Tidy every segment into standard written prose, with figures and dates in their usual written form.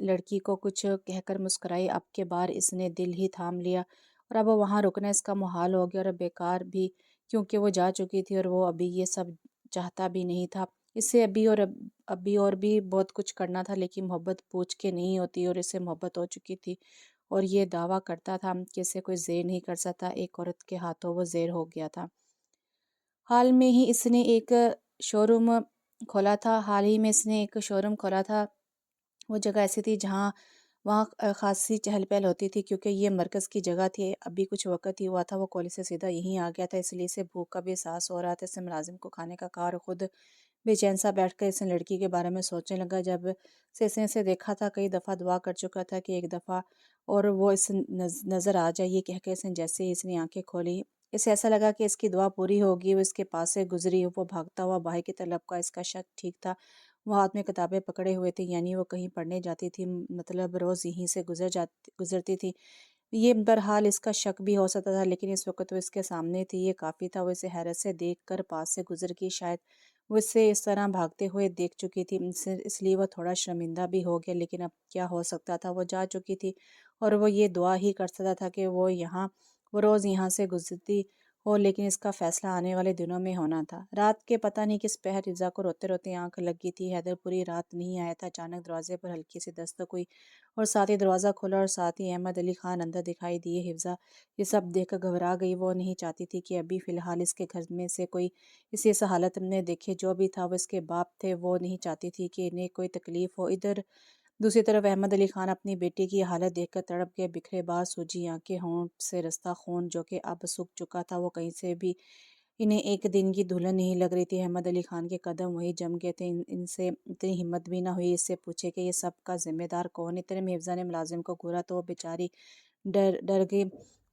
لڑکی کو کچھ کہہ کر مسکرائی۔ اب کے بار اس نے دل ہی تھام لیا اور اب وہاں رکنا اس کا محال ہو گیا اور بیکار بھی، کیونکہ وہ جا چکی تھی اور وہ ابھی یہ سب چاہتا بھی نہیں تھا۔ اس سے ابھی اور بھی بہت کچھ کرنا تھا، لیکن محبت پوچھ کے نہیں ہوتی اور اسے محبت ہو چکی تھی اور یہ دعویٰ کرتا تھا کہ اسے کوئی زیر نہیں کر سکتا۔ ایک عورت کے ہاتھوں وہ زیر ہو گیا تھا۔ حال میں ہی اس نے ایک شو روم کھولا تھا۔ وہ جگہ ایسی تھی جہاں وہاں خاصی چہل پہل ہوتی تھی، کیونکہ یہ مرکز کی جگہ تھی۔ ابھی کچھ وقت ہی ہوا تھا وہ کالج سے سیدھا یہیں آ گیا تھا، اس لیے اسے بھوک کا بھی احساس ہو رہا تھا۔ اس نے ملازم کو کھانے کا کہا اور خود بے چین سا بیٹھ کر اس نے لڑکی کے بارے میں سوچنے لگا۔ جب سے اس نے اسے دیکھا تھا کئی دفعہ دعا کر چکا تھا کہ ایک دفعہ اور وہ اس نظر آ جائے۔ یہ کہہ کے اس نے جیسے ہی اس نے آنکھیں کھولی، اسے ایسا لگا کہ اس کی دعا پوری ہوگی۔ وہ اس کے پاس سے گزری، وہ بھاگتا ہوا باہر کی طرف کا۔ اس کا شک ٹھیک تھا، وہ ہاتھ میں کتابیں پکڑے ہوئے تھی، یعنی وہ کہیں پڑھنے جاتی تھی، مطلب روز یہیں سے گزرتی تھی۔ یہ بہرحال اس کا شک بھی ہو سکتا تھا، لیکن اس وقت وہ اس کے سامنے تھی، یہ کافی تھا۔ وہ اسے حیرت سے دیکھ کر پاس سے گزر گئی۔ شاید وہ اسے اس طرح بھاگتے ہوئے دیکھ چکی تھی، اس لیے وہ تھوڑا شرمندہ بھی ہو گیا، لیکن اب کیا ہو سکتا تھا، وہ جا چکی تھی اور وہ یہ دعا ہی کر سکتا تھا کہ وہ روز یہاں سے گزرتی ہو، لیکن اس کا فیصلہ آنے والے دنوں میں ہونا تھا۔ رات کے پتہ نہیں کس پہر حفظہ کو روتے روتے آنکھ لگی تھی۔ حیدر پوری رات نہیں آیا تھا۔ اچانک دروازے پر ہلکی سی دستک ہوئی اور ساتھ ہی دروازہ کھلا اور ساتھ ہی احمد علی خان اندر دکھائی دیے۔ حفظہ یہ سب دیکھ کر گھبرا گئی۔ وہ نہیں چاہتی تھی کہ ابھی فی الحال اس کے گھر میں سے کوئی اسے اس حالت میں دیکھے۔ جو بھی تھا وہ اس کے باپ تھے، وہ نہیں چاہتی تھی کہ انہیں کوئی تکلیف ہو۔ دوسری طرف احمد علی خان اپنی بیٹی کی حالت دیکھ کر تڑپ گئے۔ بکھرے بال، سوجی آنکھیں، ہونٹ سے رستا خون جو کہ اب سوکھ چکا تھا۔ وہ کہیں سے بھی انہیں ایک دن کی دلہن نہیں لگ رہی تھی۔ احمد علی خان کے قدم وہی جم گئے تھے۔ ان سے اتنی ہمت بھی نہ ہوئی اس سے پوچھے کہ یہ سب کا ذمہ دار کون ہے۔ اتنے میں حفظہ نے ملازم کو گھورا تو وہ بیچاری ڈر گئی۔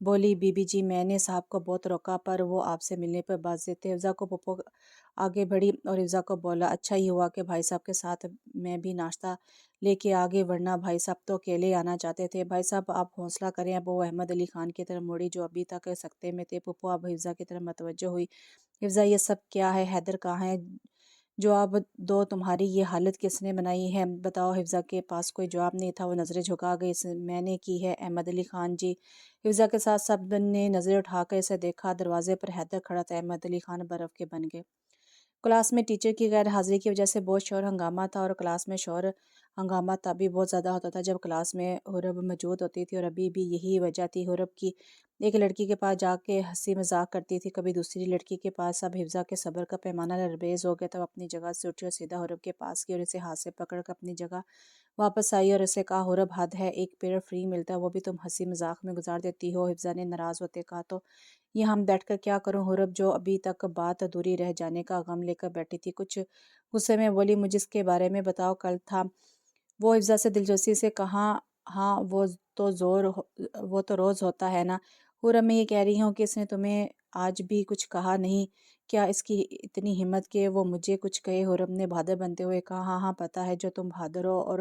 بولی، بی بی جی، میں نے صاحب کو بہت روکا پر وہ آپ سے ملنے پر باض تھے۔ حفظہ کو پھپھو آگے بڑھی اور حفظہ کو بولا، اچھا ہی ہوا کہ بھائی صاحب کے ساتھ میں بھی ناشتہ لے کے آگے، ورنہ بھائی صاحب تو اکیلے آنا چاہتے تھے۔ بھائی صاحب آپ حوصلہ کریں۔ اب وہ احمد علی خان کی طرف مڑی جو ابھی تک سکتے میں تھے۔ پھپھو اب حفظہ کی طرف متوجہ ہوئی۔ حفظہ، یہ سب کیا ہے؟ حیدر کہاں ہے؟ جواب دو، تمہاری یہ حالت کس نے بنائی ہے؟ بتاؤ۔ حفظہ کے پاس کوئی جواب نہیں تھا۔ وہ نظریں جھکا گئی۔ میں نے کی ہے احمد علی خان جی۔ حفظہ کے ساتھ سب نے نظریں اٹھا کر اسے دیکھا۔ دروازے پر حیدر کھڑا تھا۔ احمد علی خان برف کے بن گئے۔ کلاس میں ٹیچر کی غیر حاضری کی وجہ سے بہت شور ہنگامہ تھا، اور کلاس میں شور ہنگامہ تبھی بہت زیادہ ہوتا تھا جب کلاس میں حورب موجود ہوتی تھی، اور ابھی بھی یہی وجہ تھی۔ حورب کی ایک لڑکی کے پاس جا کے ہنسی مذاق کرتی تھی، کبھی دوسری لڑکی کے پاس۔ اب حفظہ کے صبر کا پیمانہ لرزیز ہو گیا تھا۔ وہ اپنی جگہ سے اٹھی اور سیدھا حورب کے پاس گئی اور اسے ہاتھ سے پکڑ کر اپنی جگہ واپس آئی اور اسے کہا، حورب حد ہے، ایک پیریڈ فری ملتا ہے وہ بھی تم ہنسی مذاق میں گزار دیتی ہو۔ حفظہ نے ناراض ہوتے کہا، تو یہاں بیٹھ کر کیا کروں؟ حورب جو ابھی تک بات ادھوری رہ جانے کا غم لے کر بیٹھی تھی کچھ غصے میں بولی، مجھے اس کے بارے میں بتاؤ، کل تھا وہ؟ حفظہ سے دلچسپی سے کہا، ہاں وہ تو روز ہوتا ہے نا۔ حورب، میں یہ کہہ رہی ہوں کہ اس نے تمہیں آج بھی کچھ کہا نہیں؟ کیا اس کی اتنی ہمت کہ وہ مجھے کچھ کہے؟ حورب نے بہادر بنتے ہوئے کہا، ہاں ہاں پتہ ہے جو تم بہادر ہو اور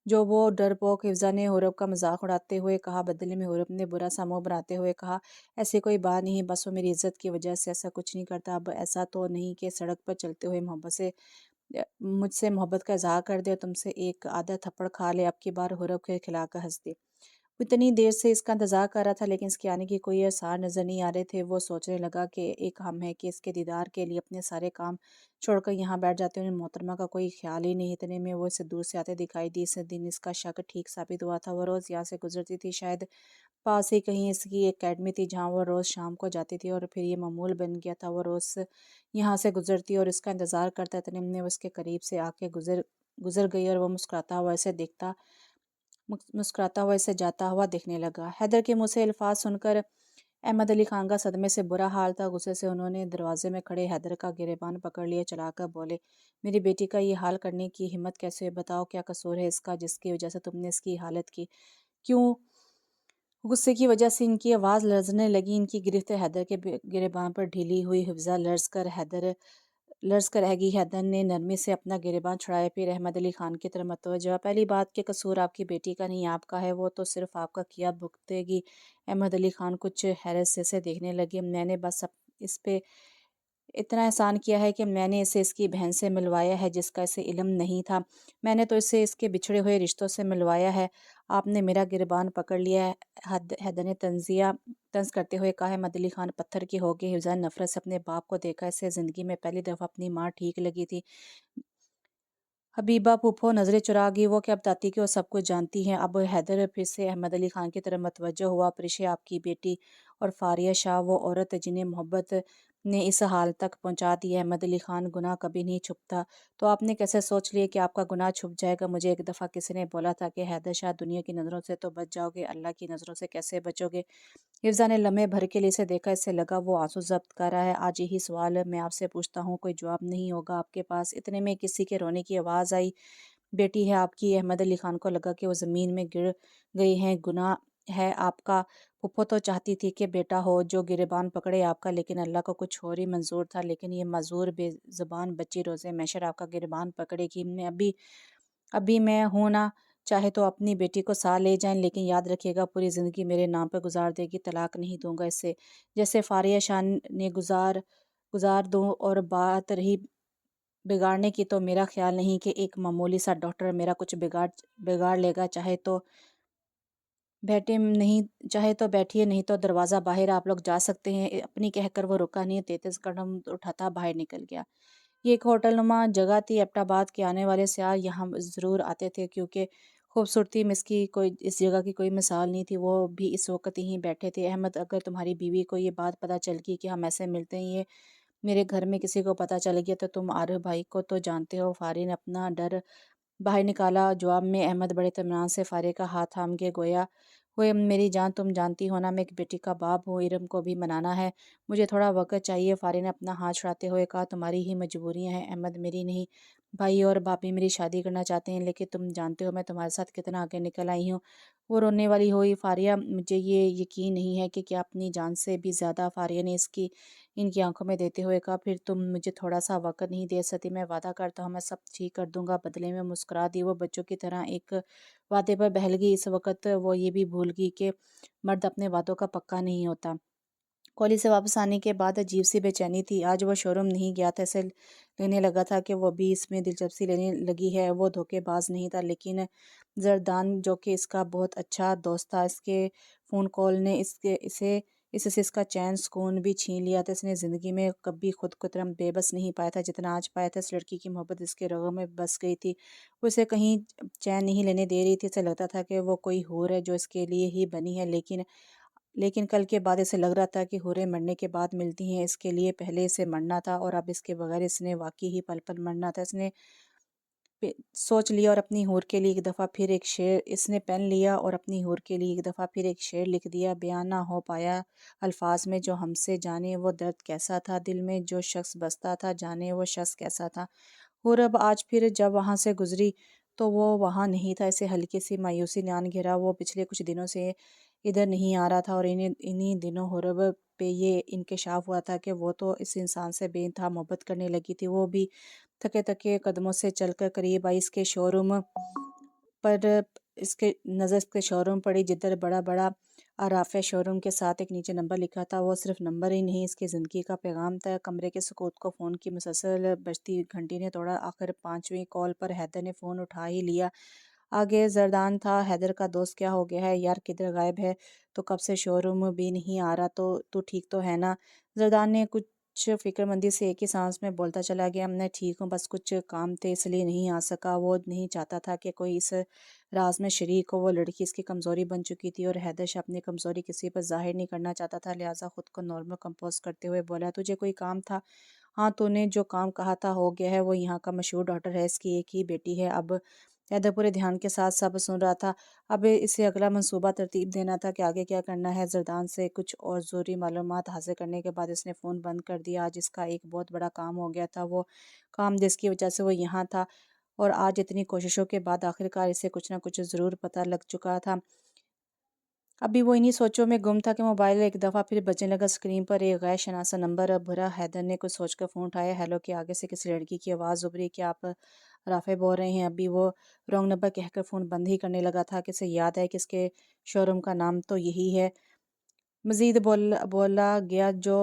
جو وہ ڈرپوک۔ حفظہ نے حورب کا مذاق اڑاتے ہوئے کہا۔ بدلے میں حورب نے برا سا منہ بناتے ہوئے کہا، ایسی کوئی بات نہیں، بس وہ میری عزت کی وجہ سے ایسا کچھ نہیں کرتا۔ اب ایسا تو نہیں کہ سڑک پر چلتے ہوئے مجھ سے محبت کا اظہار کر دے اور تم سے ایک آدھا تھپڑ کھا لے؟ اب کی بار حورب کے کھلا کر ہنس دی۔ وہ اتنی دیر سے اس کا انتظار کر رہا تھا، لیکن اس کے آنے کی کوئی آثار نظر نہیں آ رہے تھے۔ وہ سوچنے لگا کہ ایک ہم ہے کہ اس کے دیدار کے لیے اپنے سارے کام چھوڑ کر یہاں بیٹھ جاتے ہیں، انہیں محترمہ کا کوئی خیال ہی نہیں۔ اتنے میں وہ اسے دور سے آتے دکھائی دی۔ اس دن اس کا شک ٹھیک ثابت ہوا تھا۔ وہ روز یہاں سے گزرتی تھی، شاید پاس ہی کہیں اس کی ایک اکیڈمی تھی جہاں وہ روز شام کو جاتی تھی، اور پھر یہ معمول بن گیا تھا وہ روز یہاں سے گزرتی اور اس کا انتظار کرتا۔ اتنے میں وہ اس کے قریب سے آ کے گزر گئی اور وہ مسکراتا ہوا اسے جاتا ہوا دیکھنے لگا۔ حیدر کے منہ سے الفاظ سن کر احمد علی خان کا صدمے سے برا حال تھا۔ غصے سے انہوں نے دروازے میں کھڑے حیدر کا گریبان پکڑ لیا، چلا کر بولے، میری بیٹی کا یہ حال کرنے کی ہمت کیسے ہوئی؟ بتاؤ کیا قصور ہے اس کا جس کی وجہ سے تم نے اس کی حالت کی؟ کیوں؟ غصے کی وجہ سے ان کی آواز لرزنے لگی۔ ان کی گرفت حیدر کے گریبان پر ڈھیلی ہوئی۔ حفظہ لرز کر رہ گئی۔ حیدر نے نرمی سے اپنا گریبان چھڑایا، پھر احمد علی خان کی طرف متوجہ ہوا۔ پہلی بات کہ قصور آپ کی بیٹی کا نہیں، آپ کا ہے، وہ تو صرف آپ کا کیا بھگتے گی۔ احمد علی خان کچھ حیرت سے اسے دیکھنے لگے۔ میں نے بس اس پہ اتنا احسان کیا ہے کہ میں نے اسے اس کی بہن سے ملوایا ہے جس کا اسے علم نہیں تھا۔ میں نے تو اسے اس کے بچھڑے ہوئے رشتوں سے ملوایا ہے۔ آپ نے میرا گریبان پکڑ لیا ہے۔ حیدر نے طنز کرتے ہوئے کہا ہے۔ مدلی خان پتھر کی ہو گئی، حفظان نفرت سے اپنے باپ کو دیکھا۔ اسے زندگی میں پہلی دفعہ اپنی ماں ٹھیک لگی تھی۔ حبیبہ پھوپھو نظریں چرا گئی، وہ کیا بتاتی کہ وہ سب کچھ جانتی ہیں۔ اب حیدر پھر سے احمد علی خان کی طرف متوجہ ہوا۔ پرشے آپ کی بیٹی اور فاریہ شاہ وہ عورت جنہیں محبت نے اس حال تک پہنچا دیا ہے۔ احمد علی خان، گناہ کبھی نہیں چھپتا، تو آپ نے کیسے سوچ لیا کہ آپ کا گناہ چھپ جائے گا؟ مجھے ایک دفعہ کسی نے بولا تھا کہ حیدر شاہ دنیا کی نظروں سے تو بچ جاؤ گے، اللہ کی نظروں سے کیسے بچو گے؟ حفظہ نے لمحے بھر کے لیے اسے دیکھا، اس سے لگا وہ آنسو ضبط کر رہا ہے۔ آج یہی سوال میں آپ سے پوچھتا ہوں، کوئی جواب نہیں ہوگا آپ کے پاس؟ اتنے میں کسی کے رونے کی آواز آئی۔ بیٹی ہے آپ کی۔ احمد علی خان کو لگا کہ وہ زمین میں گر گئے ہیں۔ گناہ ہے آپ کا؟ پھپھو تو چاہتی تھی کہ بیٹا ہو جو گریبان پکڑے آپ کا، لیکن اللہ کو کچھ اور ہی منظور تھا۔ لیکن یہ معذور بے زبان بچی روز محشر آپ کا گریبان پکڑے گی۔ میں ابھی میں ہوں نا، چاہے تو اپنی بیٹی کو ساتھ لے جائیں، لیکن یاد رکھیے گا پوری زندگی میرے نام پہ گزار دے گی، طلاق نہیں دوں گا اسے۔ جیسے فاریہ شاہ نے گزار دوں، اور بات رہی بگاڑنے کی، تو میرا خیال نہیں کہ ایک معمولی سا ڈاکٹر میرا کچھ بگاڑ لے گا۔ چاہے تو بیٹھیے، نہیں تو دروازہ باہر آپ لوگ جا سکتے ہیں۔ اپنی کہہ کر وہ رکا نہیں، 33 قدم اٹھاتا باہر نکل گیا۔ یہ ایک ہوٹل نما جگہ تھی۔ ایبٹ آباد کے آنے والے سیاح یہاں ضرور آتے تھے، کیونکہ خوبصورتی میں اس جگہ کی کوئی مثال نہیں تھی۔ وہ بھی اس وقت یہیں بیٹھے تھے۔ احمد، اگر تمہاری بیوی کو یہ بات پتہ چل گئی کہ ہم ایسے ملتے ہیں، یہ میرے گھر میں کسی کو پتہ چل گیا، تو تم عارف بھائی کو تو جانتے ہو۔ فاری نے اپنا ڈر باہر نکالا۔ جواب میں احمد بڑے اطمینان سے فاری کا ہاتھ تھام کے گویا ہوئے، میری جان، تم جانتی ہو نا میں ایک بیٹی کا باپ ہوں، ارم کو بھی منانا ہے، مجھے تھوڑا وقت چاہیے۔ فاری نے اپنا ہاتھ چھڑاتے ہوئے کہا، تمہاری ہی مجبوریاں ہیں احمد، میری نہیں۔ بھائی اور باپی میری شادی کرنا چاہتے ہیں، لیکن تم جانتے ہو میں تمہارے ساتھ کتنا آگے نکل آئی ہوں۔ وہ رونے والی ہوئی۔ فاریہ، مجھے یہ یقین نہیں ہے کہ کیا اپنی جان سے بھی زیادہ؟ فاریہ نے ان کی آنکھوں میں دیتے ہوئے کہا، پھر تم مجھے تھوڑا سا وقت نہیں دے سکتی؟ میں وعدہ کرتا ہوں میں سب ٹھیک کر دوں گا۔ بدلے میں مسکرا دی۔ وہ بچوں کی طرح ایک وعدے پر بہل گئی۔ اس وقت وہ یہ بھی بھول گئی کہ مرد اپنے وعدوں کا پکا نہیں ہوتا۔ کالج سے واپس آنے کے بعد عجیب سی بے چینی تھی۔ آج وہ شو روم نہیں گیا تھا، اسے لگنے لگا تھا کہ وہ بھی اس میں دلچسپی لینے لگی ہے۔ وہ دھوکے باز نہیں تھا، لیکن زردان جو کہ اس کا بہت اچھا دوست تھا، اس کے فون کال نے اس سے اس کا چین سکون بھی چھین لیا تھا۔ اس نے زندگی میں کبھی خود کو اتنا بے بس نہیں پایا تھا جتنا آج پایا تھا۔ اس لڑکی کی محبت اس کے رگوں میں بس گئی تھی، وہ اسے کہیں چین نہیں لینے دے رہی تھی۔ اسے لگتا تھا کہ وہ کوئی حور ہے جو اس کے لیے ہی بنی ہے، لیکن کل کے بعد اسے لگ رہا تھا کہ حوریں مرنے کے بعد ملتی ہیں، اس کے لیے پہلے اسے مرنا تھا، اور اب اس کے بغیر اس نے واقعی ہی پل پل مرنا تھا۔ اس نے سوچ لیا اور اپنی حور کے لیے ایک دفعہ پھر ایک شعر اس نے پین لیا اور اپنی حور کے لیے ایک دفعہ پھر ایک شعر لکھ دیا۔ بیان نہ ہو پایا الفاظ میں جو ہم سے، جانے وہ درد کیسا تھا، دل میں جو شخص بستا تھا، جانے وہ شخص کیسا تھا۔ حور اب آج پھر جب وہاں سے گزری تو وہ وہاں نہیں تھا۔ اسے ہلکی سی مایوسی نے آن گھیرا۔ وہ پچھلے کچھ دنوں سے ادھر نہیں آ رہا تھا، اور انہی دنوں حورب پہ یہ انکشاف ہوا تھا کہ وہ تو اس انسان سے بے انتہا محبت کرنے لگی تھی۔ وہ بھی تھکے تھکے قدموں سے چل کر قریب آئی۔ اس کے شو روم پر نظر اس کے شو روم پڑی، جدھر بڑا بڑا عرافہ شو روم کے ساتھ ایک نیچے نمبر لکھا تھا۔ وہ صرف نمبر ہی نہیں، اس کی زندگی کا پیغام تھا۔ کمرے کے سکوت کو فون کی مسلسل بجتی گھنٹی نے توڑا۔ آخر 5ویں کال پر حیدر نے فون اٹھا ہی لیا۔ آگے زردان تھا۔ حیدر کا دوست، کیا ہو گیا ہے یار، کدھر غائب ہے؟ تو کب سے شو روم بھی نہیں آ رہا، تو ٹھیک تو ہے نا؟ زردان نے کچھ فکر مندی سے ایک ہی سانس میں بولتا چلا گیا، میں ٹھیک ہوں، بس کچھ کام تھے اس لیے نہیں آ سکا۔ وہ نہیں چاہتا تھا کہ کوئی اس راز میں شریک ہو۔ وہ لڑکی اس کی کمزوری بن چکی تھی، اور حیدر شاہ اپنی کمزوری کسی پر ظاہر نہیں کرنا چاہتا تھا، لہٰذا خود کو نارمل کمپوز کرتے ہوئے بولا، تجھے کوئی کام تھا؟ ہاں، تو نے جو کام کہا تھا ہو گیا ہے۔ وہ یہاں کا مشہور ڈاکٹر ہے، اس کی ایک ہی بیٹی ہے۔ اب حیدر پورے دھیان کے ساتھ سب سن رہا تھا۔ اب اسے اگلا منصوبہ ترتیب دینا تھا کہ آگے کیا کرنا ہے۔ زردان سے کچھ اور ضروری معلومات حاصل کرنے کے بعد اس نے فون بند کر دیا۔ آج اس کا ایک بہت بڑا کام ہو گیا تھا، وہ کام جس کی وجہ سے وہ یہاں تھا، اور آج اتنی کوششوں کے بعد آخرکار اسے کچھ نہ کچھ ضرور پتہ لگ چکا تھا۔ ابھی وہ انہی سوچوں میں گم تھا کہ موبائل ایک دفعہ پھر بجنے لگا۔ اسکرین پر ایک غیر شناسا نمبر بھرا۔ حیدر نے کچھ سوچ کر فون اٹھایا۔ ہیلو، کے آگے سے کسی لڑکی کی آواز ابھری، کیا آپ رافع بول رہے ہیں؟ ابھی وہ رانگ نمبر کہہ کر فون بند ہی کرنے لگا تھا کہ اسے یاد ہے کہ اس کے شو روم کا نام تو یہی ہے۔ مزید بولا گیا، جو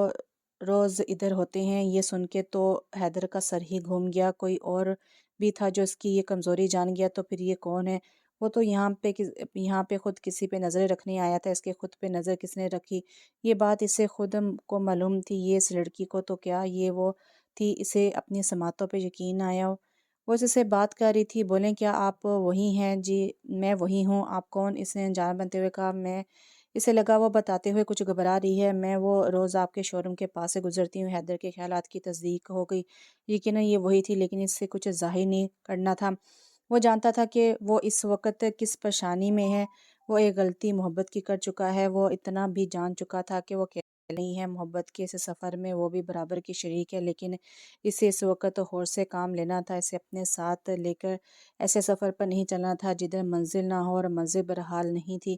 روز ادھر ہوتے ہیں۔ یہ سن کے تو حیدر کا سر ہی گھوم گیا، کوئی اور بھی تھا جو اس کی یہ کمزوری جان گیا، تو پھر یہ کون ہے؟ وہ تو یہاں پہ خود کسی پہ نظر رکھنے آیا تھا، اس کے خود پہ نظر کس نے رکھی؟ یہ بات اسے خود کو معلوم تھی، یہ اس لڑکی کو تو کیا یہ وہ تھی، اسے اپنی سماعتوں پہ یقین آیا۔ وہ اس سے بات کر رہی تھی، بولیں کیا آپ وہی ہیں؟ جی میں وہی ہوں، آپ کون؟ اس نے جان بنتے ہوئے کہا میں۔ اسے لگا وہ بتاتے ہوئے کچھ گھبرا رہی ہے، میں وہ روز آپ کے شو روم کے پاس سے گزرتی ہوں۔ حیدر کے خیالات کی تصدیق ہو گئی، یقیناً یہ وہی تھی، لیکن اس سے کچھ ظاہر نہیں کرنا تھا۔ وہ جانتا تھا کہ وہ اس وقت کس پریشانی میں ہے، وہ ایک غلطی محبت کی کر چکا ہے، وہ اتنا بھی جان چکا تھا کہ وہ اکیلا نہیں ہے محبت کے اس سفر میں، وہ بھی برابر کی شریک ہے، لیکن اسے اس وقت ہوش سے کام لینا تھا، اسے اپنے ساتھ لے کر ایسے سفر پر نہیں چلنا تھا جدھر منزل نہ ہو اور منزل برحال نہیں تھی۔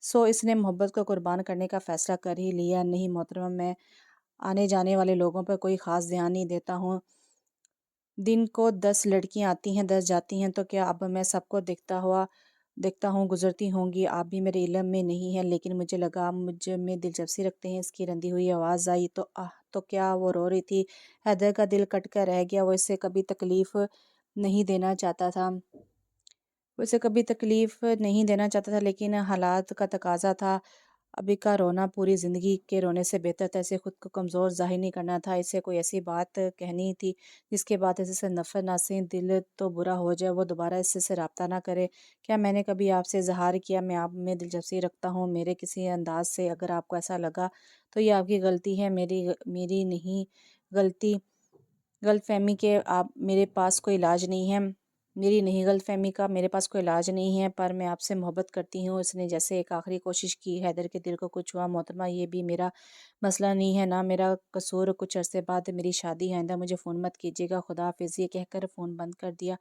سو اس نے محبت کو قربان کرنے کا فیصلہ کر ہی لیا۔ نہیں محترمہ، میں آنے جانے والے لوگوں پر کوئی خاص دھیان نہیں دیتا ہوں، دن کو 10 لڑکیاں آتی ہیں 10 جاتی ہیں، تو کیا اب میں سب کو دیکھتا ہوں گزرتی ہوں گی؟ آپ بھی میرے علم میں نہیں ہیں، لیکن مجھے لگا آپ مجھ میں دلچسپی رکھتے ہیں۔ اس کی رندی ہوئی آواز آئی تو تو کیا وہ رو رہی تھی؟ حیدر کا دل کٹ کر رہ گیا، وہ اسے کبھی تکلیف نہیں دینا چاہتا تھا، لیکن حالات کا تقاضا تھا، ابھی کا رونا پوری زندگی کے رونے سے بہتر تھا، اسے خود کو کمزور ظاہر نہیں کرنا تھا، اسے کوئی ایسی بات کہنی تھی جس کے بعد اسے سے نفرت نہ سہی، دل تو برا ہو جائے، وہ دوبارہ اس سے رابطہ نہ کرے۔ کیا میں نے کبھی آپ سے اظہار کیا میں آپ میں دلچسپی رکھتا ہوں؟ میرے کسی انداز سے اگر آپ کو ایسا لگا تو یہ آپ کی غلطی ہے، میری نہیں غلطی۔ غلط فہمی کے آپ میرے پاس کوئی علاج نہیں ہے، میری نہیں غلط فہمی کا میرے پاس کوئی علاج نہیں ہے، پر میں آپ سے محبت کرتی ہوں۔ اس نے جیسے ایک آخری کوشش کی، حیدر کے دل کو کچھ ہوا۔ محترمہ یہ بھی میرا مسئلہ نہیں ہے، نہ میرا قصور، کچھ عرصے بعد میری شادی ہے، آئندہ مجھے فون مت کیجیے گا، خدا حافظ۔ یہ کہہ کر فون بند کر دیا۔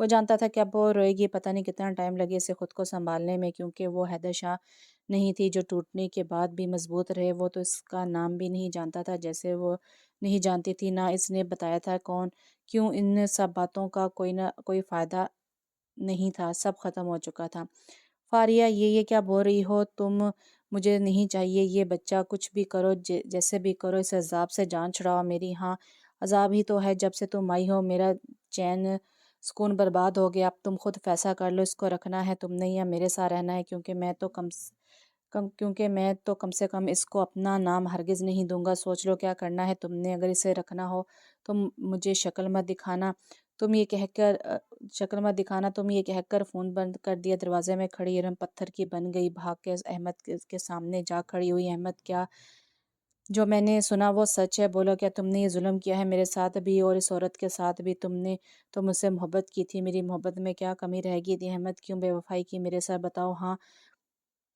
وہ جانتا تھا کہ اب وہ روئے گی، پتہ نہیں کتنا ٹائم لگے اسے خود کو سنبھالنے میں، کیونکہ وہ حیدر شاہ نہیں تھی جو ٹوٹنے کے بعد بھی مضبوط رہے۔ وہ تو اس کا نام بھی نہیں جانتا تھا، جیسے وہ نہیں جانتی تھی، نہ اس نے بتایا تھا کیوں ان سب باتوں کا کوئی فائدہ نہیں تھا، سب ختم ہو چکا تھا۔ فاریہ یہ کیا بول رہی ہو تم؟ مجھے نہیں چاہیے یہ بچہ، کچھ بھی کرو، جیسے بھی کرو، اس عذاب سے جان چھڑاؤ میری۔ ہاں عذاب ہی تو ہے، جب سے تم آئی ہو میرا چین سکون برباد ہو گیا، اب تم خود فیصلہ کر لو، اس کو رکھنا ہے تم نے یا میرے ساتھ رہنا ہے، کیونکہ میں تو کم سے کم اس کو اپنا نام ہرگز نہیں دوں گا۔ سوچ لو کیا کرنا ہے تم نے، اگر اسے رکھنا ہو تو مجھے شکل مت دکھانا۔ تم یہ کہہ کر فون بند کر دیا۔ دروازے میں کھڑی ارم پتھر کی بن گئی، بھاگ کے احمد کے سامنے جا کھڑی ہوئی۔ احمد کیا جو میں نے سنا وہ سچ ہے؟ بولو کیا تم نے یہ ظلم کیا ہے میرے ساتھ بھی اور اس عورت کے ساتھ بھی؟ تم نے تو مجھ سے محبت کی تھی، میری محبت میں کیا کمی رہ گئی تھی؟ احمد کیوں بے وفائی کی میرے ساتھ؟ بتاؤ۔ ہاں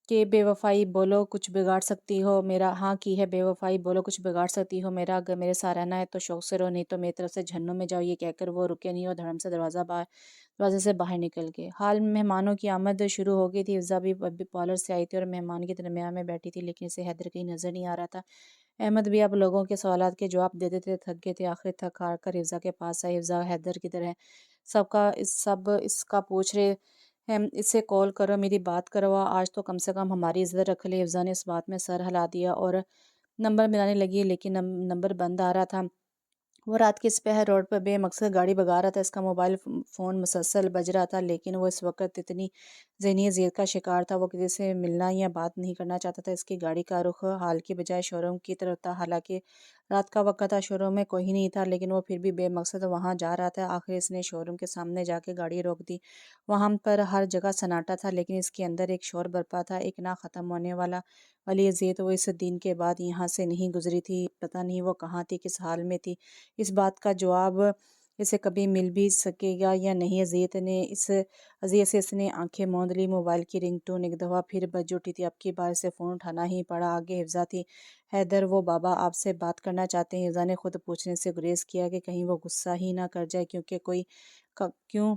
کہ بے وفائی، بولو کچھ بگاڑ سکتی ہو میرا؟ ہاں کی ہے بے وفائی، بولو کچھ بگاڑ سکتی ہو میرا؟ اگر میرے ساتھ رہنا ہے تو شوق سے رہو، نہیں تو میری طرف سے جہنم میں جاؤ۔ یہ کہہ کر وہ رکے نہیں اور دھڑم سے دروازے سے باہر نکل گئے۔ حال مہمانوں کی آمد شروع ہو گئی تھی، حفظہ بھی پارلر سے آئی تھی اور مہمان کے درمیان میں بیٹھی تھی، لیکن اسے حیدر کہیں نظر نہیں آ رہا تھا۔ احمد بھی اب لوگوں کے سوالات کے جواب دیتے تھے، تھک گئے تھے، آخر تھک ہار کر حفظہ کے پاس آئے۔ حفظہ حیدر کدھر ہے؟ سب اس کا پوچھ رہے ہیں، اس سے کال کرو، میری بات کروا، آج تو کم سے کم ہماری عزت رکھ لے۔ حفظہ نے اس بات میں سر ہلا دیا اور نمبر ملانے لگی، لیکن نمبر بند آ رہا تھا۔ وہ رات کی سپہر روڈ پر بے مقصد گاڑی بگا رہا تھا، اس کا موبائل فون مسلسل بج رہا تھا، لیکن وہ اس وقت اتنی ذہنی اذیت کا شکار تھا، وہ کسی سے ملنا یا بات نہیں کرنا چاہتا تھا۔ اس کی گاڑی کا رخ حال کی بجائے شو روم کی طرف تھا، حالانکہ رات کا وقت تھا، شو روم میں کوئی نہیں تھا، لیکن وہ پھر بھی بے مقصد وہاں جا رہا تھا۔ آخر اس نے شو روم کے سامنے جا کے گاڑی روک دی، وہاں پر ہر جگہ سناٹا تھا، لیکن اس کے اندر ایک شور برپا تھا، ایک نہ ختم ہونے والی اذیت۔ وہ اس دن کے بعد یہاں سے نہیں گزری تھی، پتہ نہیں وہ کہاں تھی، کس حال میں تھی، اس بات کا جواب اسے کبھی مل بھی سکے گا یا نہیں۔ اذیت سے اس نے آنکھیں موند لی۔ موبائل کی رنگ ٹون ایک دفعہ پھر بج اٹھی تھی، اب کی بار اسے فون اٹھانا ہی پڑا۔ آگے حفظہ تھی۔ حیدر، وہ بابا آپ سے بات کرنا چاہتے ہیں۔ حفظہ نے خود پوچھنے سے گریز کیا کہ کہیں وہ غصہ ہی نہ کر جائے، کیوں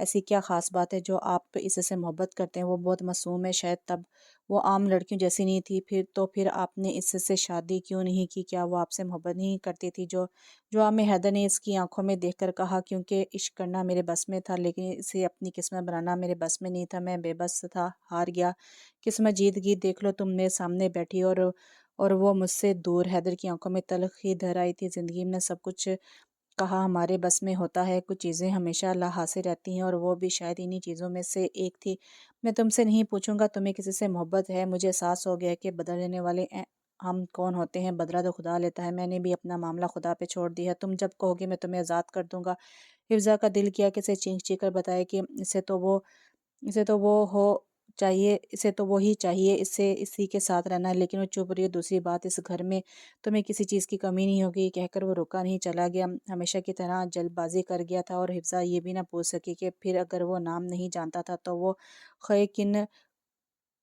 ایسی کیا خاص بات ہے جو آپ اس سے محبت کرتے ہیں؟ وہ بہت معصوم ہے شاید، تب وہ عام لڑکیوں جیسی نہیں تھی، پھر آپ نے اس سے شادی کیوں نہیں کی؟ کیا وہ آپ سے محبت نہیں کرتی تھی؟ جو عام حیدر نے اس کی آنکھوں میں دیکھ کر کہا، کیونکہ عشق کرنا میرے بس میں تھا لیکن اسے اپنی قسمت بنانا میرے بس میں نہیں تھا، میں بے بس تھا، ہار گیا، قسمت جیت گئی، دیکھ لو تم میرے سامنے بیٹھی اور وہ مجھ سے دور۔ حیدر کی آنکھوں میں تلخی دھر آئی تھی، زندگی میں سب کچھ کہا ہمارے بس میں ہوتا ہے، کچھ چیزیں ہمیشہ اللہ حاصل رہتی ہیں اور وہ بھی شاید انہی چیزوں میں سے ایک تھی۔ میں تم سے نہیں پوچھوں گا تمہیں کسی سے محبت ہے، مجھے احساس ہو گیا ہے کہ بدل لینے والے ہم کون ہوتے ہیں، بدلہ تو خدا لیتا ہے، میں نے بھی اپنا معاملہ خدا پہ چھوڑ دیا ہے، تم جب کہو گے میں تمہیں آزاد کر دوں گا۔ حفظہ کا دل کیا کہ اسے چینخ چینخ کر بتائے کہ اسے تو وہی چاہیے، اسی کے ساتھ رہنا ہے، لیکن وہ چپ رہی ہے۔ دوسری بات، اس گھر میں تمہیں کسی چیز کی کمی نہیں ہوگی، کہہ کر وہ رکا نہیں، چلا گیا، ہمیشہ کی طرح جلد بازی کر گیا تھا۔ اور حفظہ یہ بھی نہ پوچھ سکی کہ پھر اگر وہ نام نہیں جانتا تھا تو وہ خے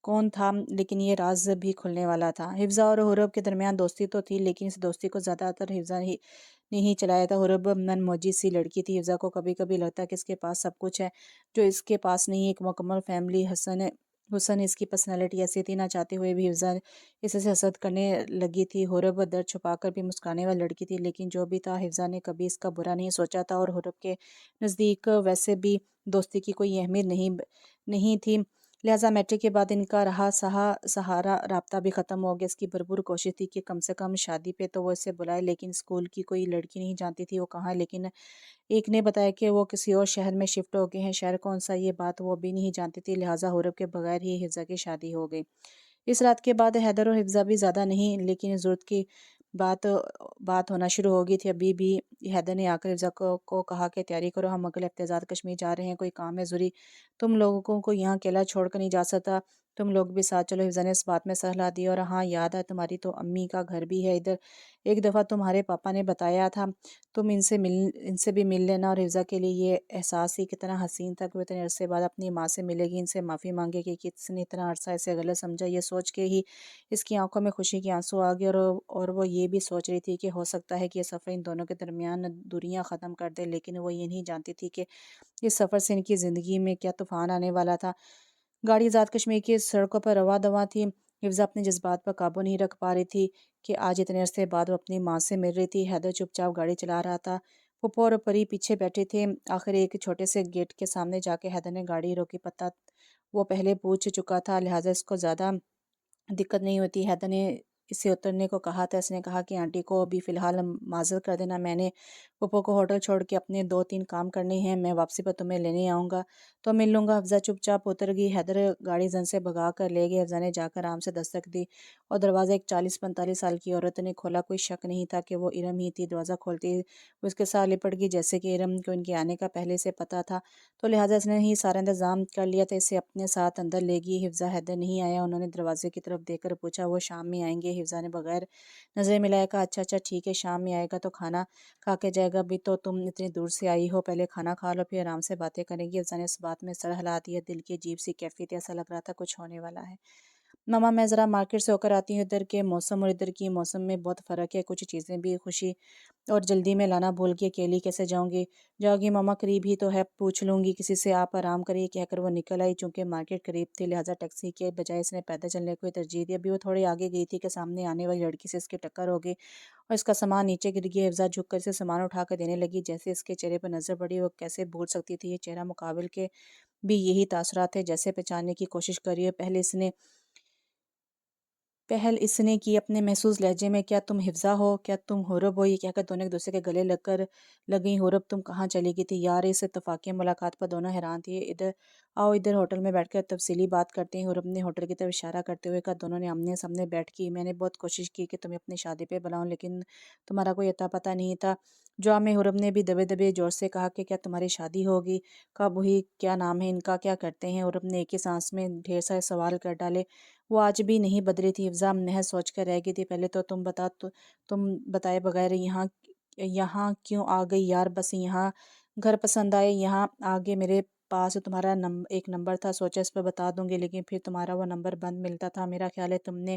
کون تھا، لیکن یہ راز بھی کھلنے والا تھا۔ حفظہ اور حورب کے درمیان دوستی تو تھی، لیکن اس دوستی کو زیادہ تر حفظہ نے ہی چلایا تھا۔ حورب من موجی سی لڑکی تھی، حفظہ کو کبھی کبھی لگتا کہ اس کے پاس سب کچھ ہے جو اس کے پاس نہیں، ایک مکمل فیملی، حسن اس کی پرسنالٹی ایسی تھی، نہ چاہتے ہوئے بھی حفظہ اس سے حسد کرنے لگی تھی۔ حورب درد چھپا کر بھی مسکرانے والی لڑکی تھی، لیکن جو بھی تھا حفظہ نے کبھی اس کا برا نہیں سوچا تھا، اور حورب کے نزدیک ویسے بھی دوستی کی کوئی اہمیت نہیں تھی، لہٰذا میٹرک کے بعد ان کا رہا سہارا رابطہ بھی ختم ہو گیا۔ اس کی بھرپور کوشش تھی کہ کم سے کم شادی پہ تو وہ اسے بلائے، لیکن اسکول کی کوئی لڑکی نہیں جانتی تھی وہ کہاں ہے، لیکن ایک نے بتایا کہ وہ کسی اور شہر میں شفٹ ہو گئے ہیں، شہر کون سا یہ بات وہ بھی نہیں جانتی تھی، لہٰذا حورب کے بغیر ہی حفظہ کی شادی ہو گئی۔ اس رات کے بعد حیدر اور حفظہ بھی زیادہ نہیں لیکن ضرورت کی بات ہونا شروع ہو گئی تھی۔ ابھی بھی حیدر نے آ کر حفظہ کو کہا کہ تیاری کرو، ہم اگلے ہفتے آزاد کشمیر جا رہے ہیں، کوئی کام ہے ضروری، تم لوگوں کو یہاں اکیلا چھوڑ کر نہیں جا سکتا، تم لوگ بھی ساتھ چلو۔ حفظہ نے اس بات میں سر ہلا دی، اور ہاں یاد ہے، تمہاری تو امی کا گھر بھی ہے ادھر، ایک دفعہ تمہارے پاپا نے بتایا تھا، تم ان سے بھی مل لینا۔ اور حفظہ کے لیے یہ احساس ہی کتنا حسین تھا کہ وہ اتنے عرصے بعد اپنی ماں سے ملے گی، ان سے معافی مانگے گی کہ کس نے اتنا عرصہ اسے غلط سمجھا۔ یہ سوچ کے ہی اس کی آنکھوں میں خوشی کے آنسو آ گئے، اور وہ یہ بھی سوچ رہی تھی کہ ہو سکتا ہے کہ یہ سفر ان دونوں کے درمیان دوریاں ختم کر دے، لیکن وہ یہ نہیں جانتی تھی کہ اس سفر سے ان کی زندگی میں کیا طوفان آنے والا تھا۔ گاڑی آزاد کشمیر کی سڑکوں پر رواں دواں تھی، حفظہ اپنے جذبات پر قابو نہیں رکھ پا رہی تھی کہ آج اتنے عرصے بعد وہ اپنی ماں سے مل رہی تھی۔ حیدر چپ چاپ گاڑی چلا رہا تھا، پھپھو اور پری پیچھے بیٹھے تھے۔ آخر ایک چھوٹے سے گیٹ کے سامنے جا کے حیدر نے گاڑی روکی، پتہ وہ پہلے پوچھ چکا تھا، لہٰذا اس کو زیادہ دقت نہیں ہوتی۔ حیدر نے اسے اترنے کو کہا تھا، اس نے کہا کہ آنٹی کو ابھی فی الحال معذرت کر دینا، میں نے پھپھو کو ہوٹل چھوڑ کے اپنے 2-3 کام کرنے ہیں، میں واپسی پر تمہیں لینے آؤں گا تو مل لوں گا۔ حفظہ چپ چاپ اتر گئی، حیدر گاڑی زن سے بھگا کر لے گئے۔ حفظہ نے جا کر آرام سے دستک دی اور دروازہ ایک 40-45 سال کی عورت نے کھولا۔ کوئی شک نہیں تھا کہ وہ ارم ہی تھی، دروازہ کھولتی وہ اس کے ساتھ لپٹ گئی، جیسے کہ ارم کو ان کے آنے کا پہلے سے پتہ تھا، تو لہٰذا اس نے ہی سارا انتظام کر لیا تھا، اسے اپنے ساتھ اندر لے گئی۔ حفظہ حیدر نہیں آیا، انہوں نے دروازے کی طرف دیکھ کر پوچھا، وہ شام میں آئیں گے؟ حفظہ نے بغیر نظریں ملائے کہا، اچھا ٹھیک ہے، شام میں آئے گا تو کھانا کھا کے جائے گا، ابھی تو تم اتنی دور سے آئی ہو، پہلے کھانا کھا لو، پھر آرام سے باتیں کریں گی۔ حفظہ نے اس بات میں سر ہلا دیا، دل کی عجیب سی کیفیت، ایسا لگ رہا تھا کچھ ہونے والا ہے۔ ماما میں ذرا مارکیٹ سے ہو کر آتی ہوں، ادھر کے موسم اور ادھر کی موسم میں بہت فرق ہے، کچھ چیزیں بھی خوشی اور جلدی میں لانا بھول گئی، اکیلی کیسے جاؤ گی ماما؟ قریب ہی تو ہے، پوچھ لوں گی کسی سے، آپ آرام کریے، کہہ کر وہ نکل آئی۔ چونکہ مارکیٹ قریب تھی لہٰذا ٹیکسی کے بجائے اس نے پیدل چلنے کو ہی ترجیح دی۔ ابھی وہ تھوڑی آگے گئی تھی کہ سامنے آنے والی لڑکی سے اس کی ٹکر ہو گئی اور اس کا سامان نیچے گر گیا۔ حفظہ جھک کر اسے سامان اٹھا کر دینے لگی، جیسے اس کے چہرے پر نظر پڑی وہ کیسے بھول سکتی تھی، یہ چہرہ مقابل کے بھی یہی تاثرات تھے، جیسے پہچاننے کی کوشش کری ہے۔ پہل اس نے کی اپنے محسوس لہجے میں، کیا تم حفظہ ہو؟ کیا تم حورب ہو؟ یہ کہہ کر دونوں ایک دوسرے کے گلے لگ گئیں۔ حورب تم کہاں چلی گئی تھی یار؟ اس اتفاقی ملاقات پر دونوں حیران تھے۔ ادھر ہوٹل میں بیٹھ کر تفصیلی بات کرتے ہیں، حورب نے ہوٹل کی طرف اشارہ کرتے ہوئے کہا۔ دونوں نے آمنے سامنے بیٹھ کی۔ میں نے بہت کوشش کی کہ تمہیں اپنی شادی پہ بلاؤں، لیکن تمہارا کوئی اتا پتہ نہیں تھا۔ جواب میں حورب نے بھی دبے دبے زور سے کہا کہ کیا تمہاری شادی ہوگی؟ کب ہوئی؟ کیا نام ہے ان کا؟ کیا کرتے ہیں؟ حورب نے ایک ہی سانس میں ڈھیر سارے سوال کر ڈالے۔ وہ آج بھی نہیں بدلی تھی، حفظہ محض سوچ کر رہ گئی تھی۔ پہلے تو تم بتائے بغیر یہاں کیوں آ گئی یار؟ بس یہاں گھر پسند آئے، یہاں آگے میرے پاس تمہارا ایک نمبر تھا، سوچا اس پہ بتا دوں گی، لیکن پھر تمہارا وہ نمبر بند ملتا تھا۔ میرا خیال ہے تم نے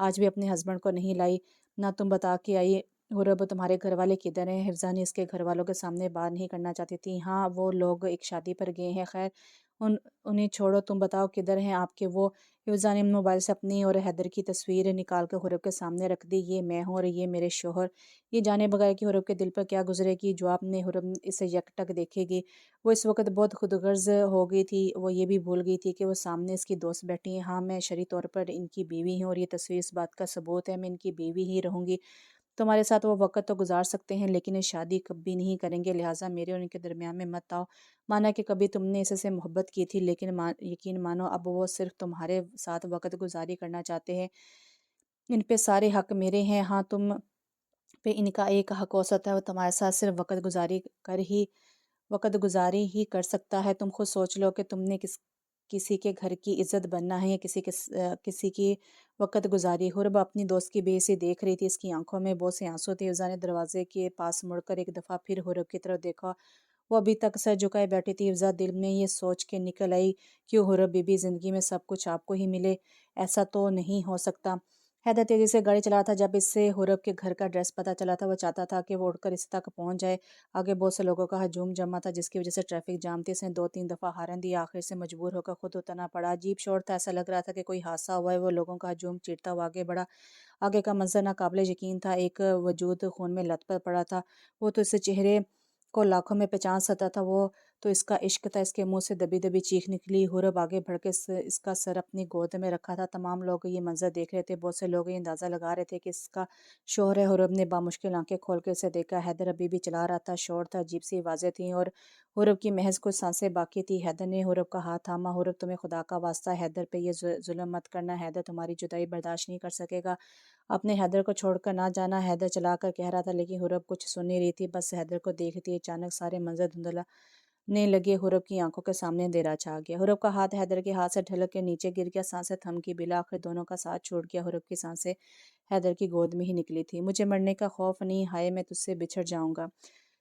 آج بھی اپنے ہسبینڈ کو نہیں لائی، نہ تم بتا کے آئی حرب تمہارے گھر والے کدھر ہیں؟ حفظہ نے اس کے گھر والوں کے سامنے بات نہیں کرنا چاہتی تھی۔ ہاں وہ لوگ ایک شادی پر گئے ہیں، خیر انہیں چھوڑو، تم بتاؤ کدھر ہیں آپ کے وہ؟ حفظہ نے موبائل سے اپنی اور حیدر کی تصویر نکال کر حرب کے سامنے رکھ دی۔ یہ میں ہوں اور یہ میرے شوہر۔ یہ جانے بغیر کہ حرب کے دل پر کیا گزرے گی، جو آپ نے حرب اسے یکٹک دیکھے گی۔ وہ اس وقت بہت خود غرض ہو گئی تھی، وہ یہ بھی بھول گئی تھی کہ وہ سامنے اس کی دوست بیٹھی ہیں۔ ہاں میں شرعی طور پر ان کی بیوی ہوں اور یہ تصویر اس بات کا ثبوت ہے، میں ان کی بیوی ہی رہوں گی۔ تمہارے ساتھ وہ وقت تو گزار سکتے ہیں لیکن شادی کبھی نہیں کریں گے، لہٰذا میرے اور ان کے درمیان میں مت آؤ۔ مانا کہ کبھی تم نے اسے سے محبت کی تھی لیکن یقین مانو اب وہ صرف تمہارے ساتھ وقت گزاری کرنا چاہتے ہیں۔ ان پہ سارے حق میرے ہیں۔ ہاں تم پہ ان کا ایک حق اوسط ہے، وہ تمہارے ساتھ صرف وقت گزاری ہی کر سکتا ہے۔ تم خود سوچ لو کہ تم نے کسی کے گھر کی عزت بننا ہے یا کسی کی وقت گزاری۔ حرب اپنی دوست کی بے حسی دیکھ رہی تھی، اس کی آنکھوں میں بہت سے آنسو تھے۔ حفظہ نے دروازے کے پاس مڑ کر ایک دفعہ پھر حرب کی طرف دیکھا، وہ ابھی تک سر جھکائے بیٹھی تھی۔ حفظہ دل میں یہ سوچ کے نکل آئی، کیوں حرب بی بی زندگی میں سب کچھ آپ کو ہی ملے، ایسا تو نہیں ہو سکتا۔ حیدر تیزی سے گاڑی چلا تھا، جب اس سے حرب کے گھر کا ایڈریس پتہ چلا تھا وہ چاہتا تھا کہ وہ اڑ کر اس تک پہنچ جائے۔ آگے بہت سے لوگوں کا ہجوم جمع تھا جس کی وجہ سے ٹریفک جام تھی۔ اس نے 2-3 دفعہ ہارن دیا، آخر سے مجبور ہو کر خود اترنا پڑا۔ عجیب شور تھا، ایسا لگ رہا تھا کہ کوئی حادثہ ہوا ہے۔ وہ لوگوں کا ہجوم چیرتا ہوا آگے بڑھا، آگے کا منظر ناقابل یقین تھا، ایک وجود خون میں لت پت پڑا تھا، وہ تو اس چہرے کو لاکھوں میں پہچان سکتا تھا، وہ تو اس کا عشق تھا۔ اس کے منہ سے دبی دبی چیخ نکلی۔ حرب آگے بڑھ کے اس کا سر اپنی گود میں رکھا تھا۔ تمام لوگ یہ منظر دیکھ رہے تھے، بہت سے لوگ یہ اندازہ لگا رہے تھے کہ اس کا شوہر ہے۔ حرب نے بامشکل آنکھیں کھول کے اسے دیکھا، حیدر ابھی بھی چلا رہا تھا، شور تھا، عجیب سی آوازیں تھیں اور حرب کی محض کچھ سانسیں باقی تھی۔ حیدر نے حرب کا ہاتھ تھاما، حرب تمہیں خدا کا واسطہ حیدر پہ یہ ظلم مت کرنا، حیدر تمہاری جدائی برداشت نہیں کر سکے گا، اپنے حیدر کو چھوڑ کر نہ جانا۔ حیدر چلا کر کہہ رہا تھا لیکن حرب کچھ سن نہیں رہی تھی، بس حیدر کو دیکھتی۔ اچانک سارے منظر دھندلانے لگے، حرب کی آنکھوں کے سامنے اندھیرا چھا گیا، حرب کا ہاتھ حیدر کے ہاتھ سے ڈھلک کے نیچے گر گیا، سانسیں تھم کی، بالآخر دونوں کا ساتھ چھوڑ گیا۔ حرب کی سانسیں حیدر کی گود میں ہی نکلی تھی۔ مجھے مرنے کا خوف نہیں، ہائے میں تجھ سے بچھڑ جاؤں گا۔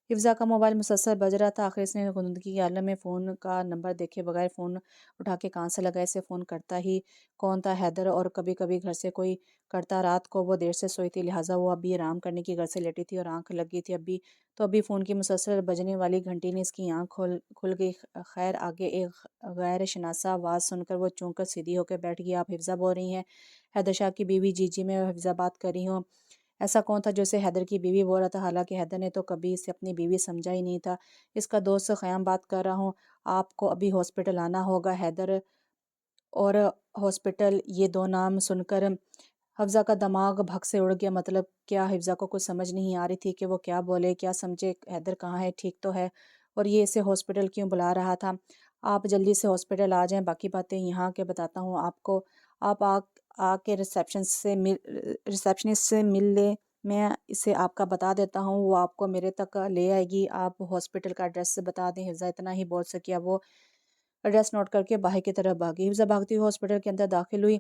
حفظہ کا موبائل مسلسل بج رہا تھا، آخر اس نے غنودگی کے عالم میں فون کا نمبر دیکھے بغیر فون اٹھا کے کان سے لگایا۔ اسے فون کرتا ہی کون تھا، حیدر، اور کبھی کبھی گھر سے کوئی کرتا۔ رات کو وہ دیر سے سوئی تھی لہٰذا وہ ابھی آرام کرنے کی غرض سے لیٹی تھی اور آنکھ لگ گئی تھی۔ ابھی فون کی مسلسل بجنے والی گھنٹی نے اس کی آنکھ کھل گئی۔ خیر آگے ایک غیر شناسا آواز سن کر وہ چونک کر سیدھی ہو کے بیٹھ گئی۔ آپ حفظہ بول رہی ہیں؟ حیدر شاہ کی بیوی، جی جی میں حفظہ بات کر رہی ہوں۔ ایسا کون تھا جو اسے حیدر کی بیوی بول رہا تھا؟ حالانکہ حیدر نے تو کبھی اسے اپنی بیوی سمجھا ہی نہیں تھا۔ اس کا دوست خیام بات کر رہا ہوں، آپ کو ابھی ہاسپٹل آنا ہوگا۔ حیدر اور ہاسپٹل، یہ دو نام سن کر حفظہ کا دماغ بھگ سے اڑ گیا۔ مطلب کیا؟ حفظہ کو کچھ سمجھ نہیں آ رہی تھی کہ وہ کیا بولے کیا سمجھے۔ حیدر کہاں ہے؟ ٹھیک تو ہے، اور یہ اسے ہاسپٹل کیوں بلا رہا تھا؟ آپ جلدی سے ہاسپٹل آ جائیں، باقی باتیں یہاں کے بتاتا ہوں آپ کو۔ آپ آ کے ریسیپشنسٹ سے مل لیں، میں اسے آپ کا بتا دیتا ہوں، وہ آپ کو میرے تک لے آئے گی۔ آپ ہاسپٹل کا ایڈریس بتا دیں۔ حفظہ اتنا ہی بول سکیا، وہ ایڈریس نوٹ کر کے باہر کی طرف بھاگی۔ حفظہ بھاگتی ہوئی ہاسپٹل کے اندر داخل ہوئی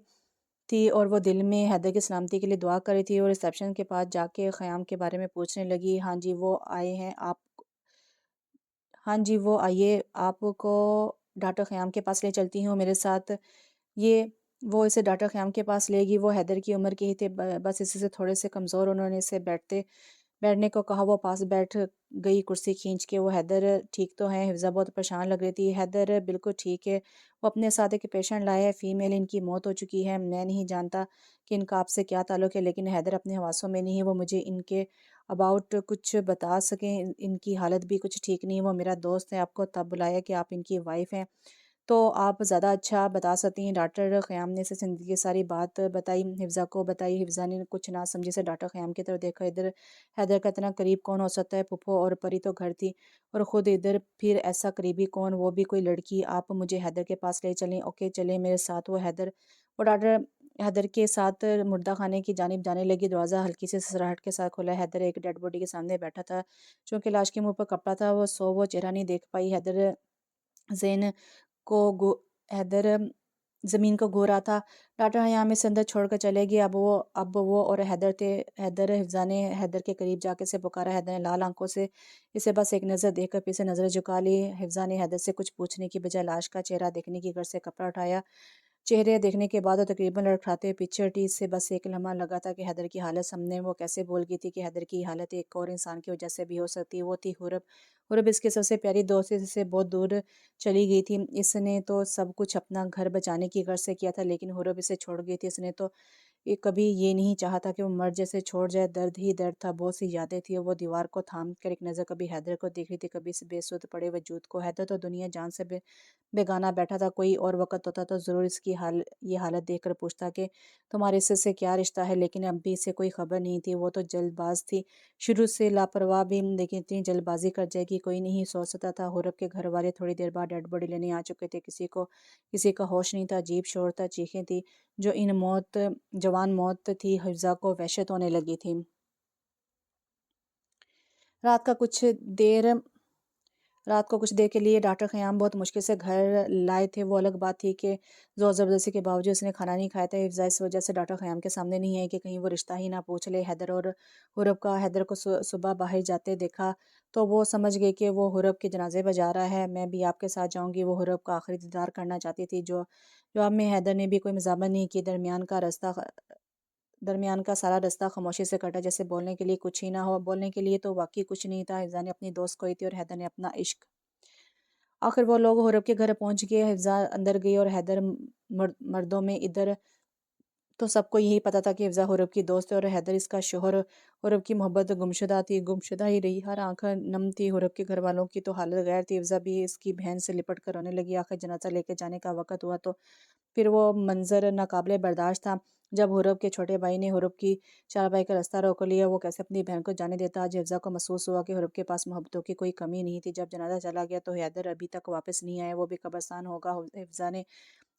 تھی اور وہ دل میں حیدر کی سلامتی کے لیے دعا کر رہی تھی، اور ریسیپشن کے پاس جا کے خیام کے بارے میں پوچھنے لگی۔ ہاں جی وہ آئے ہیں، ہاں جی وہ آئیے، آپ کو ڈاکٹر خیام کے پاس لے چلتی ہوں میرے ساتھ۔ وہ اسے ڈاکٹر خیام کے پاس لے گی۔ وہ حیدر کی عمر کے ہی تھے، بس اسی سے تھوڑے سے کمزور۔ انہوں نے اسے بیٹھنے کو کہا، وہ پاس بیٹھ گئی کرسی کھینچ کے۔ وہ حیدر ٹھیک تو ہیں؟ حفظہ بہت پریشان لگ رہی تھی۔ حیدر بالکل ٹھیک ہے، وہ اپنے ساتھ ایک پیشنٹ لایا ہے، فیمیل، ان کی موت ہو چکی ہے۔ میں نہیں جانتا کہ ان کا آپ سے کیا تعلق ہے، لیکن حیدر اپنے حواسوں میں نہیں ہے، وہ مجھے ان کے اباؤٹ کچھ بتا سکیں۔ ان کی حالت بھی کچھ ٹھیک نہیں ہے، وہ میرا دوست ہے، آپ کو تب بلایا کہ آپ ان کی وائف ہیں تو آپ زیادہ اچھا بتا سکتی ہیں۔ ڈاکٹر خیام نے اسے زندگی کی ساری بات بتائی، حفظہ کو بتائی۔ حفظہ نے کچھ نہ سمجھی سے ڈاکٹر خیام کی طرف دیکھا۔ حیدر کا اتنا قریب کون ہو سکتا ہے؟ پھپھو اور پری تو گھر تھی، اور خود ادھر پھر ایسا قریبی کون، وہ بھی کوئی لڑکی؟ آپ مجھے حیدر کے پاس لے چلیں۔ اوکے چلیں میرے ساتھ۔ وہ ڈاکٹر حیدر کے ساتھ مردہ خانے کی جانب جانے لگی۔ دروازہ ہلکی سی سسراہٹ کے ساتھ کھلا۔ حیدر ایک ڈیڈ باڈی کے سامنے بیٹھا تھا، چونکہ لاش کے منہ پر کپڑا تھا، وہ چہرہ نہیں دیکھ پائی۔ حیدر زمین کو گھو رہا تھا۔ ڈاکٹر خیام اسے اندر چھوڑ کر چلے گئے۔ اب وہ اور حیدر تھے۔ حفظہ نے حیدر کے قریب جا کے اسے پکارا۔ حیدر نے لال آنکھوں سے اسے بس ایک نظر دیکھ کر پھر سے نظر جھکا لی۔ حفظہ نے حیدر سے کچھ پوچھنے کی بجائے لاش کا چہرہ دیکھنے کی غرض سے کپڑا اٹھایا چہرے دیکھنے کے بعد وہ تقریباً لڑکھڑاتے ہوئے پیچھے ہٹی۔ اس سے بس ایک لمحہ لگا تھا کہ حیدر کی حالت سامنے وہ کیسے بول گئی تھی کہ حیدر کی حالت ایک اور انسان کی وجہ سے بھی ہو سکتی، وہ تھی حورب۔ حورب اس کی سب سے پیاری دوست سے بہت دور چلی گئی تھی۔ اس نے تو سب کچھ اپنا گھر بچانے کی غرض سے کیا تھا، لیکن حورب اسے چھوڑ گئی تھی۔ اس نے تو کبھی یہ نہیں چاہا تھا کہ وہ مر جیسے چھوڑ جائے۔ درد ہی درد تھا، بہت سی یادیں تھیں۔ وہ دیوار کو تھام کر ایک نظر کبھی حیدر کو دیکھ رہی تھی، کبھی اس بے سود پڑے وجود کو۔ حیدر تو دنیا جان سے بیگانہ بیٹھا تھا، کوئی اور وقت ہوتا تو ضرور اس کی یہ حالت دیکھ کر پوچھتا کہ تمہارے اس سے کیا رشتہ ہے، لیکن اب بھی اسے کوئی خبر نہیں تھی۔ وہ تو جلد باز تھی، شروع سے لاپرواہ بھی، لیکن اتنی جلد بازی کر جائے گی کوئی نہیں سوچ سکتا تھا۔ حورب کے گھر والے تھوڑی دیر بعد ڈیڈ باڈی لینے آ چکے تھے۔ کسی کا ہوش نہیں تھا، عجیب شور تھا، چیخیں تھی جو جوان موت تھی۔ حفظہ کو وحشت ہونے لگی تھی۔ رات کو کچھ دیر کے لیے ڈاکٹر خیام بہت مشکل سے گھر لائے تھے۔ وہ الگ بات تھی کہ زور زبردستی کے باوجود اس نے کھانا نہیں کھایا تھا۔ حفظہ اس وجہ سے ڈاکٹر خیام کے سامنے نہیں ہے کہ کہیں وہ رشتہ ہی نہ پوچھ لے حیدر اور حورب کا۔ حیدر کو صبح باہر جاتے دیکھا تو وہ سمجھ گئی کہ وہ حورب کے جنازے پہ جا رہا ہے۔ میں بھی آپ کے ساتھ جاؤں گی، وہ حورب کا آخری دیدار کرنا چاہتی تھی۔ جواب میں حیدر نے بھی کوئی مزاحمت نہیں کی۔ درمیان کا سارا رستہ خاموشی سے کٹا، جیسے بولنے کے لیے کچھ ہی نہ ہو۔ بولنے کے لیے تو واقعی کچھ نہیں تھا۔ حفظہ نے اپنی دوست کھوئی تھی اور حیدر نے اپنا عشق۔ آخر وہ لوگ حورب کے گھر پہنچ گئے۔ حفظہ اندر گئی اور حیدر مردوں میں ادھر تو سب کو یہی پتا تھا کہ حفظہ حورب کی دوست ہے اور حیدر اس کا شوہر۔ حورب کی محبت گمشدہ تھی، گمشدہ ہی رہی، ہر آنکھ نم تھی۔ حورب کے گھر والوں کی تو حالت غیر تھی۔ حفظہ بھی اس کی بہن سے لپٹ کر رونے لگی۔ آخر جنازہ لے کے جانے کا وقت ہوا تو پھر وہ منظر ناقابل برداشت تھا جب حورب کے چھوٹے بھائی نے حورب کی چارپائی کا راستہ روک لیا۔ وہ کیسے اپنی بہن کو جانے دیتا؟ آج حفظہ کو محسوس ہوا کہ حورب کے پاس محبتوں کی کوئی کمی نہیں تھی۔ جب جنازہ چلا گیا تو حیدر ابھی تک واپس نہیں آیا، وہ بھی قبرستان ہوگا۔ حفظہ نے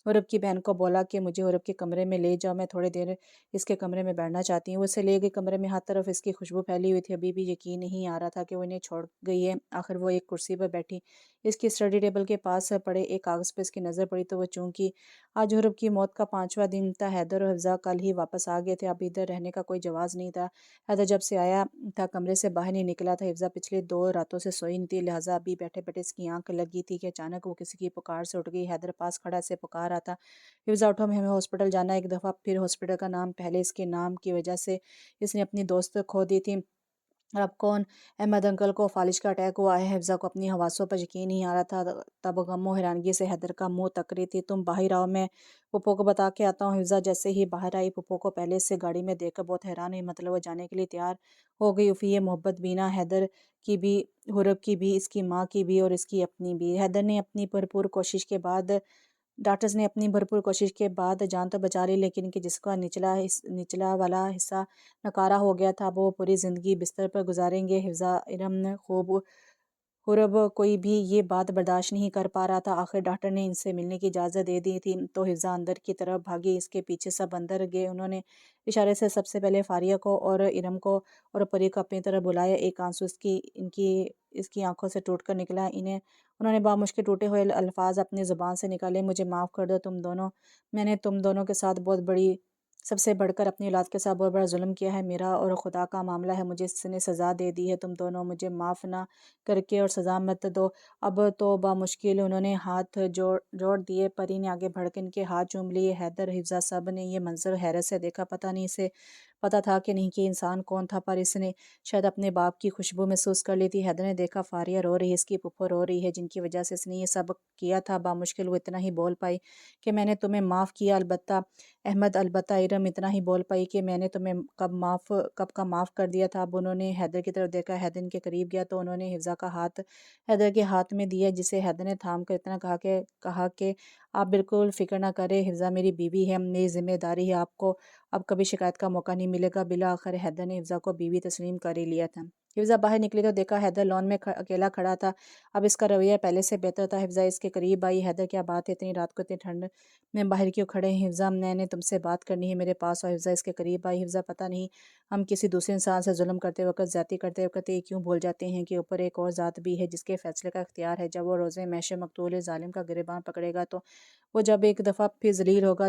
حورب کی بہن کو بولا کہ مجھے حورب کے کمرے میں لے جاؤ، میں تھوڑی دیر اس کے کمرے میں بیٹھنا چاہتی ہوں۔ وہ اسے لے گئی کمرے میں، ہر طرف اس کی خوشبو پھیلی ہوئی تھی۔ ابھی بھی یقین نہیں آ رہا تھا کہ وہ انہیں چھوڑ گئی ہے۔ آخر وہ ایک کرسی پر بیٹھی، اس کی اسٹڈی ٹیبل کے پاس پڑے ایک کاغذ پہ اس کی نظر پڑی تو وہ چونکی آج حورب کی موت کا 5واں دن تھا۔ حیدر اور حفظہ کل ہی واپس آ گئے تھے، اب ادھر رہنے کا کوئی جواز نہیں تھا۔ حیدر جب سے آیا تھا کمرے سے باہر نہیں نکلا تھا۔ حفظہ پچھلے 2 راتوں سے سوئی نہیں تھی، لہٰذا ابھی بیٹھے بیٹھے اس کی آنکھ لگی تھی کہ اچانک وہ کسی کی پکار سے اٹھ گئی۔ حیدر پاس کھڑا اسے پکار رہا تھا، حفظہ اٹھو، ہمیں ہاسپٹل جانا ہے۔ ایک دفعہ پھر ہاسپٹل کا نام، پہلے اس کے نام کی وجہ سے اس نے اپنی دوست کھو دی تھی، اور اب کون؟ احمد انکل کو فالج کا اٹیک ہوا ہے۔ حفظہ کو اپنی حواسوں پر یقین نہیں آ رہا تھا، تب غم و حیرانگی سے حیدر کا منہ تک رہی تھی۔ تم باہر آؤ، میں پھپھو کو بتا کے آتا ہوں۔ حفظہ جیسے ہی باہر آئی، پھپھو کو پہلے سے گاڑی میں دیکھ کر بہت حیران ہوئی، مطلب وہ جانے کے لیے تیار ہو گئی۔ اف، یہ محبت بھی نہ، حیدر کی بھی، حورب کی بھی، اس کی ماں کی بھی اور اس کی اپنی بھی۔ حیدر نے اپنی بھرپور کوشش کے بعد ڈاکٹرز نے اپنی بھرپور کوشش کے بعد جان تو بچا لی، لیکن ان کے جسم کا نچلا والا حصہ نکارہ ہو گیا تھا۔ اب وہ پوری زندگی بستر پر گزاریں گے۔ حفظہ ارم خوب حورب کوئی بھی یہ بات برداشت نہیں کر پا رہا تھا۔ آخر ڈاکٹر نے ان سے ملنے کی اجازت دے دی تھی تو حفظہ اندر کی طرف بھاگی، اس کے پیچھے سب اندر گئے۔ انہوں نے اشارے سے سب سے پہلے فاریہ کو اور ارم کو اور پری کو اپنی طرف بلایا۔ ایک آنسو اس کی آنکھوں سے ٹوٹ کر نکلا۔ انہوں نے بامشکل ٹوٹے ہوئے الفاظ اپنی زبان سے نکالے، مجھے معاف کر دو تم دونوں، میں نے تم دونوں کے ساتھ سب سے بڑھ کر اپنی اولاد کے ساتھ بہت بڑا ظلم کیا ہے، میرا اور خدا کا معاملہ ہے، مجھے اس نے سزا دے دی ہے، تم دونوں مجھے معاف نہ کر کے اور سزا مت دو۔ اب تو بامشکل انہوں نے ہاتھ جوڑ دیے، پری نے آگے بڑھ کر ان کے ہاتھ چوم لیے۔ حیدر، حفظہ سب نے یہ منظر حیرت سے دیکھا، پتہ نہیں اسے پتہ تھا کہ نہیں کہ انسان کون تھا، پر اس نے شاید اپنے باپ کی خوشبو محسوس کر لی تھی۔ حیدر نے دیکھا فاریہ رو رہی ہے، اس کی پھپھو رو رہی ہے، جن کی وجہ سے اس نے یہ سب کیا تھا۔ بامشکل وہ اتنا ہی بول پائی کہ میں نے تمہیں معاف کیا، البتہ احمد، البتہ ارم اتنا ہی بول پائی کہ میں نے تمہیں کب کا معاف کر دیا تھا۔ اب انہوں نے حیدر کی طرف دیکھا، حیدر ان کے قریب گیا تو انہوں نے حفظہ کا ہاتھ حیدر کے ہاتھ میں دیا، جسے حیدر نے تھام کر اتنا کہا کہ آپ بالکل فکر نہ کریں، حفظہ میری بیوی ہے، میری ذمہ داری ہے، آپ کو اب کبھی شکایت کا موقع نہیں ملے گا۔ بالآخر حیدر نے حفظہ کو بیوی تسلیم کر ہی لیا تھا۔ حفظہ باہر نکلی تو دیکھا حیدر لان میں اکیلا کھڑا تھا۔ اب اس کا رویہ پہلے سے بہتر تھا۔ حفظہ اس کے قریب آئی، حیدر کیا بات ہے، اتنی رات کو اتنی ٹھنڈ میں باہر کیوں کھڑے ہیں؟ حفظہ، میں نے تم سے بات کرنی ہے، میرے پاس آؤ۔ حفظہ اس کے قریب آئی، حفظہ پتہ نہیں ہم کسی دوسرے انسان سے ظلم کرتے وقت، زیادتی کرتے وقت یہ کیوں بھول جاتے ہیں کہ اوپر ایک اور ذات بھی ہے جس کے فیصلے کا اختیار ہے۔ جب وہ روز محشر مقتول ظالم کا گریباں پکڑے گا تو وہ جب ایک دفعہ پھر ذلیل ہوگا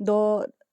2